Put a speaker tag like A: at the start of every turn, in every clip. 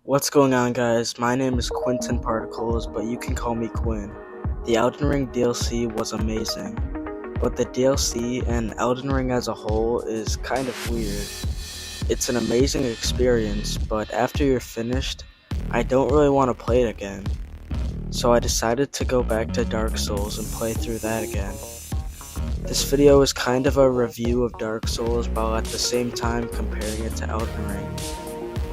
A: What's going on, guys? My name is Quinton Particles, but you can call me Quinn. The Elden Ring DLC was amazing, but the DLC and Elden Ring as a whole is kind of weird. It's an amazing experience, but after you're finished, I don't really want to play it again. So I decided to go back to Dark Souls and play through that again. This video is kind of a review of Dark Souls while at the same time comparing it to Elden Ring.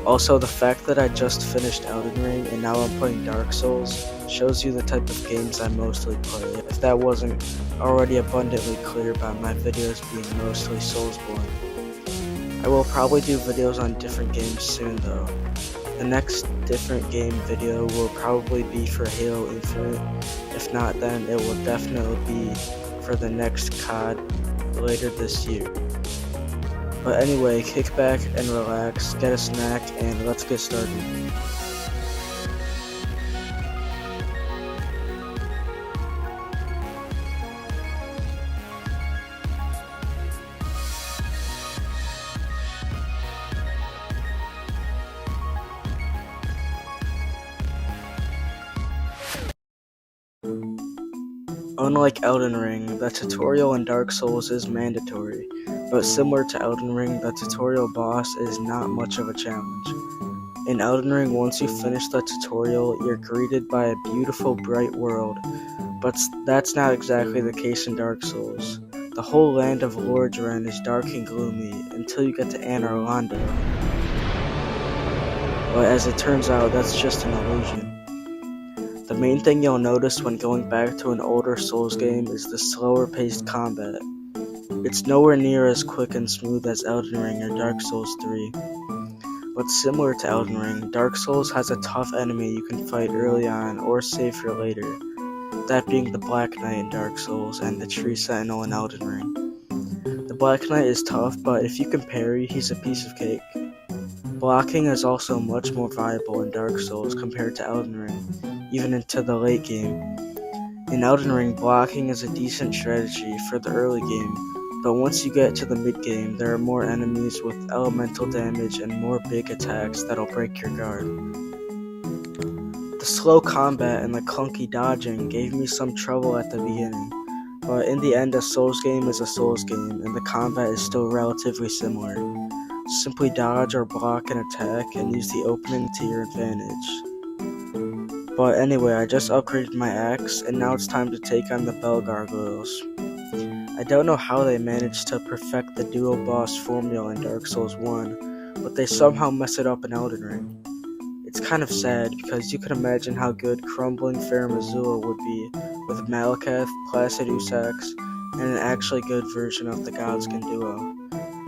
A: Also, the fact that I just finished Elden Ring and now I'm playing Dark Souls shows you the type of games I mostly play, if that wasn't already abundantly clear by my videos being mostly Soulsborne. I will probably do videos on different games soon though. The next different game video will probably be for Halo Infinite. If not, then it will definitely be for the next COD later this year. But anyway, kick back and relax, get a snack, and let's get started. Unlike Elden Ring, the tutorial in Dark Souls is mandatory, but similar to Elden Ring, the tutorial boss is not much of a challenge. In Elden Ring, once you finish the tutorial, you're greeted by a beautiful, bright world, but that's not exactly the case in Dark Souls. The whole land of Lordran is dark and gloomy until you get to Anor Londo. But as it turns out, that's just an illusion. The main thing you'll notice when going back to an older Souls game is the slower paced combat. It's nowhere near as quick and smooth as Elden Ring or Dark Souls 3. But similar to Elden Ring, Dark Souls has a tough enemy you can fight early on or save for later, that being the Black Knight in Dark Souls and the Tree Sentinel in Elden Ring. The Black Knight is tough, but if you can parry, he's a piece of cake. Blocking is also much more viable in Dark Souls compared to Elden Ring, even into the late game. In Elden Ring, blocking is a decent strategy for the early game, but once you get to the mid-game, there are more enemies with elemental damage and more big attacks that'll break your guard. The slow combat and the clunky dodging gave me some trouble at the beginning, but in the end a Souls game is a Souls game, and the combat is still relatively similar. Simply dodge or block an attack and use the opening to your advantage. But anyway, I just upgraded my axe, and now it's time to take on the Bell Gargoyles. I don't know how they managed to perfect the dual boss formula in Dark Souls 1, but they somehow mess it up in Elden Ring. It's kind of sad, because you can imagine how good Crumbling Fair Missoula would be with Malakath, Placid Usax, and an actually good version of the Godskin duo.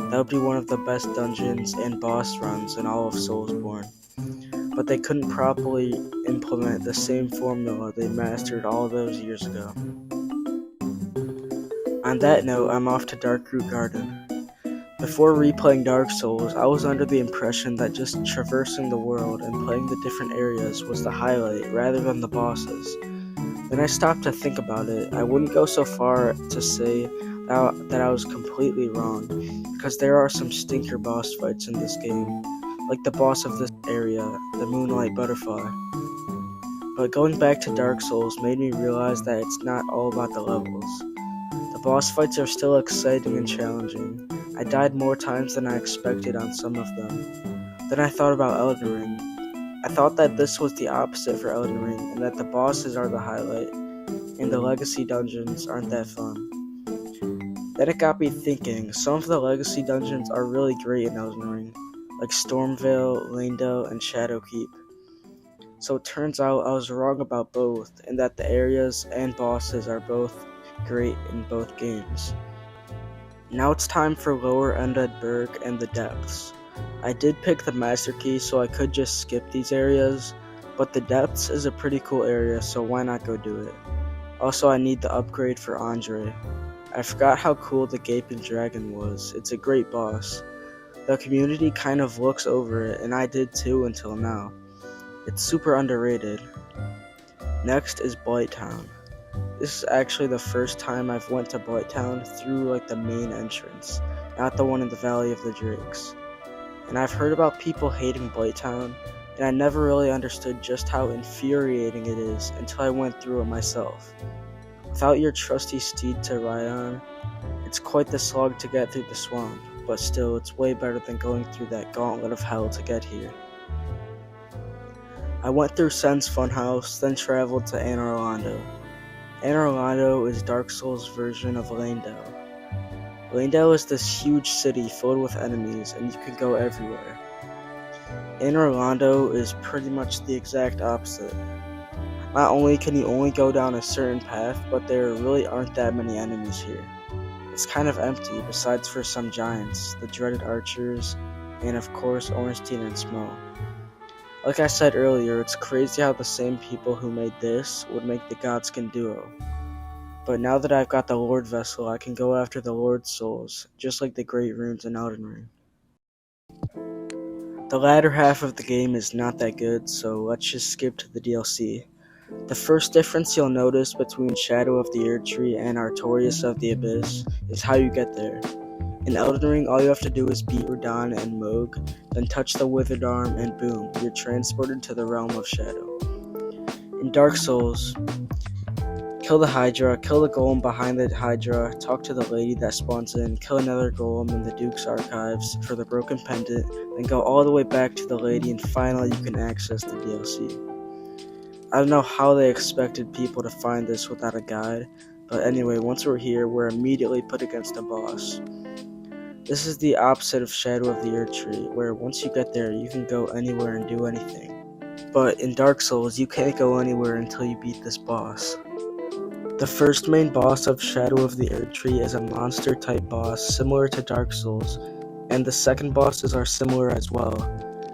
A: That would be one of the best dungeons and boss runs in all of Soulsborne. But they couldn't properly implement the same formula they mastered all those years ago. On that note, I'm off to Darkroot Garden. Before replaying Dark Souls, I was under the impression that just traversing the world and playing the different areas was the highlight rather than the bosses. Then I stopped to think about it. I wouldn't go so far to say that I was completely wrong, because there are some stinker boss fights in this game, like the boss of this area, the Moonlight Butterfly. But going back to Dark Souls made me realize that it's not all about the levels. The boss fights are still exciting and challenging. I died more times than I expected on some of them. Then I thought about Elden Ring. I thought that this was the opposite for Elden Ring, and that the bosses are the highlight, and the legacy dungeons aren't that fun. Then it got me thinking, some of the legacy dungeons are really great in Elden Ring, like Stormvale, Leyndell, and Shadowkeep. So it turns out I was wrong about both, and that the areas and bosses are both great in both games. Now it's time for Lower Undead Burg and the Depths. I did pick the Master Key so I could just skip these areas, but the Depths is a pretty cool area, so why not go do it? Also, I need the upgrade for Andre. I forgot how cool the Gaping Dragon was. It's a great boss. The community kind of looks over it, and I did too until now. It's super underrated. Next is Blighttown. This is actually the first time I've went to Blighttown through the main entrance, not the one in the Valley of the Drakes. And I've heard about people hating Blighttown, and I never really understood just how infuriating it is until I went through it myself. Without your trusty steed to ride on, it's quite the slog to get through the swamp, but still, it's way better than going through that gauntlet of hell to get here. I went through Sen's Funhouse, then traveled to Anor Londo. Anor Londo is Dark Souls' version of Leyndell. Leyndell is this huge city filled with enemies, and you can go everywhere. Anor Londo is pretty much the exact opposite. Not only can you only go down a certain path, but there really aren't that many enemies here. It's kind of empty, besides for some giants, the dreaded archers, and of course Ornstein and Smough. Like I said earlier, it's crazy how the same people who made this would make the Godskin duo. But now that I've got the Lord Vessel, I can go after the Lord's souls, just like the Great Runes in Elden Ring. The latter half of the game is not that good, so let's just skip to the DLC. The first difference you'll notice between Shadow of the Erdtree and Artorias of the Abyss is how you get there. In Elden Ring, all you have to do is beat Radahn and Mohg, then touch the Withered Arm, and boom, you're transported to the Realm of Shadow. In Dark Souls, kill the Hydra, kill the golem behind the Hydra, talk to the lady that spawns in, kill another golem in the Duke's Archives for the Broken Pendant, then go all the way back to the lady, and finally you can access the DLC. I don't know how they expected people to find this without a guide, but anyway, once we're here, we're immediately put against a boss. This is the opposite of Shadow of the Erdtree, where once you get there, you can go anywhere and do anything. But in Dark Souls, you can't go anywhere until you beat this boss. The first main boss of Shadow of the Erdtree is a monster-type boss similar to Dark Souls, and the second bosses are similar as well.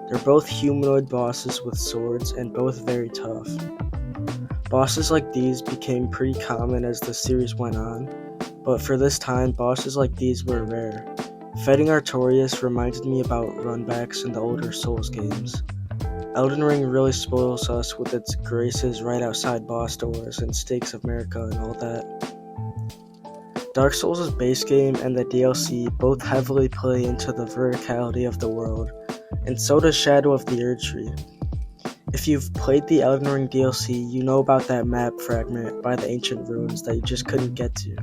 A: They're both humanoid bosses with swords and both very tough. Bosses like these became pretty common as the series went on, but for this time, bosses like these were rare. Fighting Artorias reminded me about runbacks in the older Souls games. Elden Ring really spoils us with its graces right outside boss doors and Stakes of America and all that. Dark Souls' base game and the DLC both heavily play into the verticality of the world, and so does Shadow of the Erdtree. If you've played the Elden Ring DLC, you know about that map fragment by the ancient ruins that you just couldn't get to.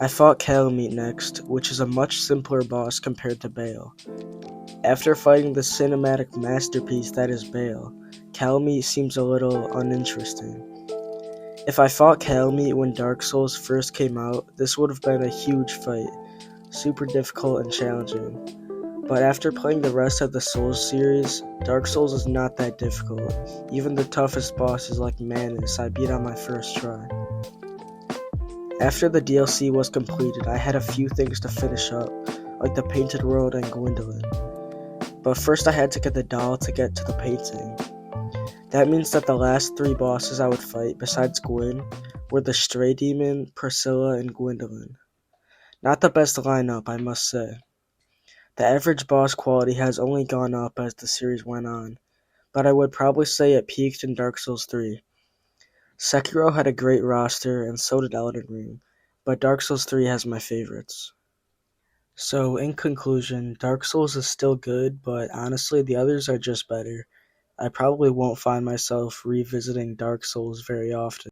A: I fought Calamite next, which is a much simpler boss compared to Baal. After fighting the cinematic masterpiece that is Baal, Calamite seems a little uninteresting. If I fought Calamite when Dark Souls first came out, this would have been a huge fight, super difficult and challenging. But after playing the rest of the Souls series, Dark Souls is not that difficult. Even the toughest bosses like Manus I beat on my first try. After the DLC was completed, I had a few things to finish up, like the Painted World and Gwendolyn. But first I had to get the doll to get to the painting. That means that the last 3 bosses I would fight, besides Gwyn, were the Stray Demon, Priscilla, and Gwendolyn. Not the best lineup, I must say. The average boss quality has only gone up as the series went on, but I would probably say it peaked in Dark Souls 3. Sekiro had a great roster, and so did Elden Ring, but Dark Souls 3 has my favorites. So, in conclusion, Dark Souls is still good, but honestly, the others are just better. I probably won't find myself revisiting Dark Souls very often.